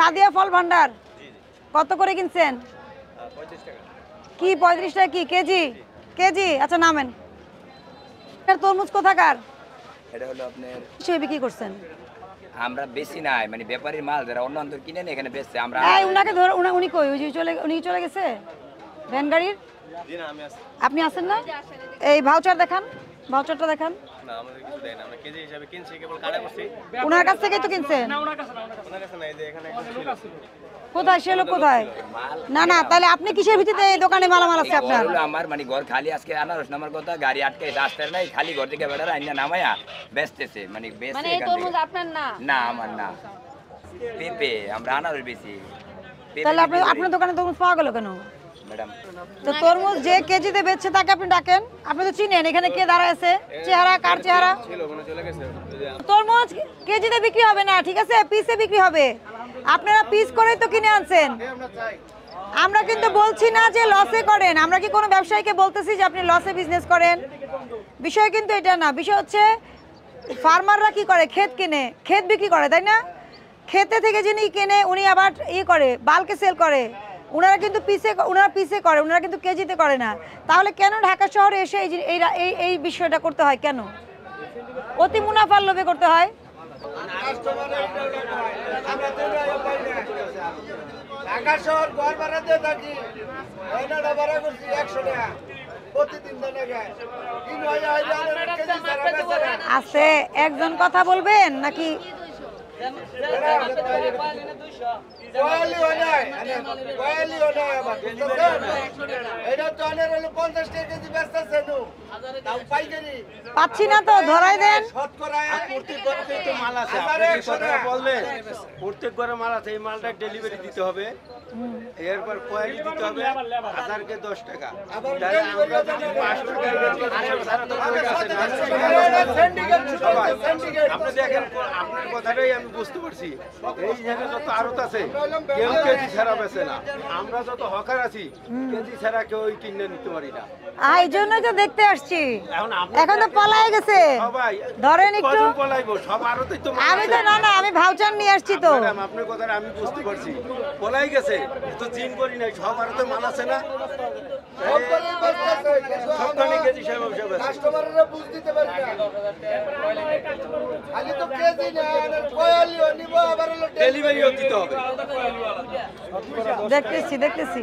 সাদিয়া ফল ভান্ডার। কত করে কিনছেন? 35 টাকা। কি 35 টাকা কি কেজি? কেজি, আচ্ছা নামেন। তরমুজ কোথাকার? এটা হলো আপনার সে বিক্রি করছেন? আমরা বেশি নাই, মানে ব্যাপারীর মাল যারা অন্য অন্তর কিনে এখানে বেচছে। আমরা উনাকে ধরে উনি কই? উনি চলে গেছে ভ্যান গাড়ির। জি না, আমি আছি। আপনি আছেন না? এই ভাউচার দেখান, ভাউচারটা দেখান। না, আমাদের কিছু দেয় না, আমরা কেজি হিসাবে কিনছি, কেবল কাটা করছি। ওনার কাছ থেকেই তো কিনছেন? ওনার কাছে না, এই যে এখানে একটা ছিল। কোথায় সে লোক কোথায়? না না, তাহলে আপনি কিসের ভিত্তিতে এই দোকানে মালামাল আছে আপনার? হলো আমার মানে ঘর খালি, আজকে আনারস নামার কথা, গাড়ি আটকে রাস্তায় নাই, খালি ঘর থেকে বেড়ারা আইনা নামায়া বেচতেছে, মানে বেচছে। মানে এই তরমুজ আপনার না? না, আমার না। পেঁপে, আমরা আনারস বেশি। তাহলে আপনার দোকানে তরমুজ পাওয়া গেল কেন ম্যাডাম? তো তরমুজ যে কেজিতে বেচছে তাকে আপনি ডাকেন। আপনি তো চিনেন এখানে কে দাঁড়ায় আছে, চেহারা কার চেহারা? ছিল মানে চলে গেছে। তরমুজ কেজিতে বিক্রি হবে না, ঠিক আছে, পিসে বিক্রি হবে। আপনারা পিস করেই তো কিনে আনছেন। আমরা কিন্তু বলছি না যে লসে করেন, আমরা কি কোনো ব্যবসায়ীকে বলতেছি যে আপনি লসে বিজনেস করেন? বিষয় কিন্তু এটা না, বিষয় হচ্ছে ফার্মাররা কি করে, ক্ষেত কিনে, ক্ষেত বিক্রি করে, তাই না? ক্ষেতে থেকে যিনি কেনে উনি আবার করে বাল্কে সেল করে। ওনারা কিন্তু পিসে করে, ওনারা কিন্তু কেজিতে করে না। তাহলে কেন ঢাকা শহরে এসে এই বিষয়টা করতে হয়? কেন অতি মুনাফার লোভে করতে হয়? ঢাকা শহর ঘর ভাড়া দিয়ে থাকি, মহিনাটা ভাড়া করছি 100 টাকা প্রতিদিন আছে একজন কথা বলবেন নাকি? পাচ্ছি না তো, ধরাই দেন। প্রত্যেক ঘরে মাল আছে, এই মালটা ডেলিভারি দিতে হবে, এরপর কোয়ালিটি দিতে হবে, 1000 10 টাকা। আপনি দেখেন, আপনার কথাটাই আমি বুঝতে পারছি। এই জায়গায় যত আড়ত আছে কেউ কেজি ছাড়া বেছে না, আমরা যত হকার আছি কেজি ছাড়া কেউ কিনে নিতে পারি না। এই জন্যই তো দেখতে আসছি। এখন তো পলাই গেছে, ধরেন একটু পলাইবো সব আড়তই তো। আমি তো না, আমি ভাউচার নিয়ে আসছি তো। আপনার কথাটা আমি বুঝতে পারছি, পলাই গেছে তো চিন করি নাই, সব আড়তে মাল আছে না, সবখানে কেজি কাস্টমাররা বুঝ দিতে পারি না, খালি তো কেজি না কোয়ালিও নিব, আবার ডেলিভারিও দিতে হবে। দেখতেছি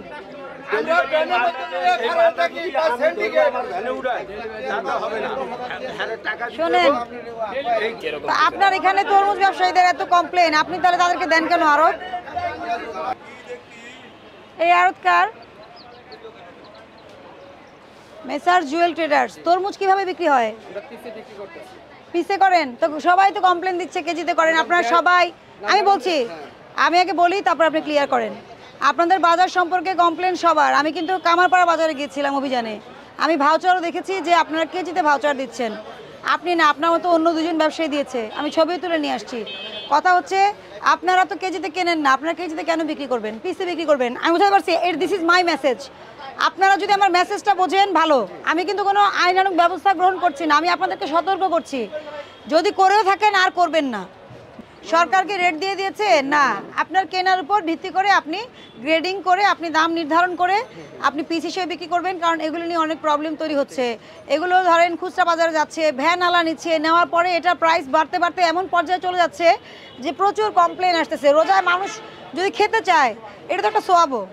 শোনেন, আপনার এখানে তরমুজ ব্যবসায়ীদের এত কমপ্লেন, আপনি তাহলে তাদেরকে দেন কেন আড়ত? এই আড়তকার মেসার জুয়েল ট্রেডার্স। তরমুজ কিভাবে বিক্রি হয়? পিসে করেন তো, সবাই তো কমপ্লেন দিচ্ছে কেজিতে করেন আপনারা সবাই। আমি বলছি, আমি আগে বলি তারপর আপনি ক্লিয়ার করেন। আপনাদের বাজার সম্পর্কে কমপ্লেন সবার। আমি কিন্তু কামারপাড়া বাজারে গিয়েছিলাম অভিযানে, আমি ভাউচারও দেখেছি যে আপনারা কেজিতে ভাউচার দিচ্ছেন। আপনি না, আপনার মতো অন্য দুজন ব্যবসায়ী দিয়েছে, আমি ছবি তুলে নিয়ে আসছি। কথা হচ্ছে আপনারা তো কেজিতে কেনেন না, আপনারা কেজিতে কেন বিক্রি করবেন, পিসে বিক্রি করবেন? আমি বুঝতে পারছি, দিস ইজ মাই মেসেজ। আপনারা যদি আমার মেসেজটা বোঝেন ভালো। আমি কিন্তু কোনো আইনানুগ ব্যবস্থা গ্রহণ করছি না, আমি আপনাদেরকে সতর্ক করছি, যদি করেও থাকেন আর করবেন না। সরকারকে রেট দিয়ে দিয়েছে না, আপনার কেনার উপর ভিত্তি করে আপনি গ্রেডিং করে আপনি দাম নির্ধারণ করে আপনি পিস হিসেবে বিক্রি করবেন। কারণ এগুলো নিয়ে অনেক প্রবলেম তৈরি হচ্ছে। এগুলো ধরেন খুচরা বাজারে যাচ্ছে, ভ্যান আলা নিচ্ছে, নেওয়ার পরে এটা প্রাইস বাড়তে বাড়তে এমন পর্যায়ে চলে যাচ্ছে যে প্রচুর কমপ্লেন আসতেছে। রোজায় মানুষ যদি খেতে চায়, এটা তো একটা সোয়াবও,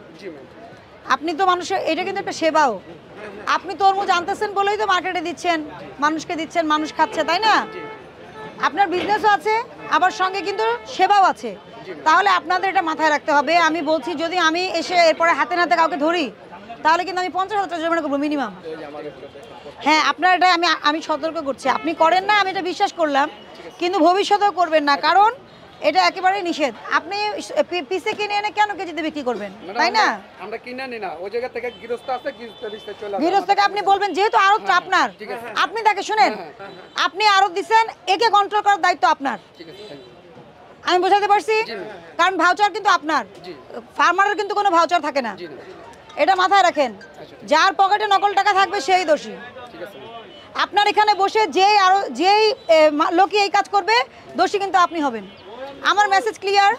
আপনি তো মানুষের, এটা কিন্তু একটা সেবাও। আপনি তরমুজ আনতেছেন বলেই তো মার্কেটে দিচ্ছেন, মানুষকে দিচ্ছেন, মানুষ খাচ্ছে, তাই না? আপনার বিজনেসও আছে, আবার সঙ্গে কিন্তু সেবাও আছে। তাহলে আপনাদের এটা মাথায় রাখতে হবে। আমি বলছি, যদি আমি এসে এরপরে হাতে নাতে কাউকে ধরি, তাহলে কিন্তু আমি 50,000 টাকা জরিমানা করবো মিনিমাম। হ্যাঁ, আপনার এটা আমি সতর্ক করছি। আপনি করেন না, আমি এটা বিশ্বাস করলাম, কিন্তু ভবিষ্যতেও করবেন না, কারণ এটা একেবারেই নিষেধ। আপনি পিসে কিনে এনে কেন কেজিতে বিক্রি করবেন, তাই না? আমরা কিনে আনি না, ওই জায়গা থেকে গৃহস্থ আছে, গৃহস্থকে আপনি বলবেন, যেহেতু আড়তটা আপনার, আপনি তাকে শুনেন, আপনি আড়ত দিচ্ছেন, একে কন্ট্রোল করার দায়িত্ব আপনার। আমি বোঝাতে পারছি? কারণ ভাউচার কিন্তু আপনার, ফার্মারের কিন্তু কোনো ভাউচার থাকে না, এটা মাথায় রাখেন। যার পকেটে নকল টাকা থাকবে সেই দোষী। আপনার এখানে বসে যেই লোকই এই কাজ করবে, দোষী কিন্তু আপনি হবেন। আমার মেসেজ ক্লিয়ার?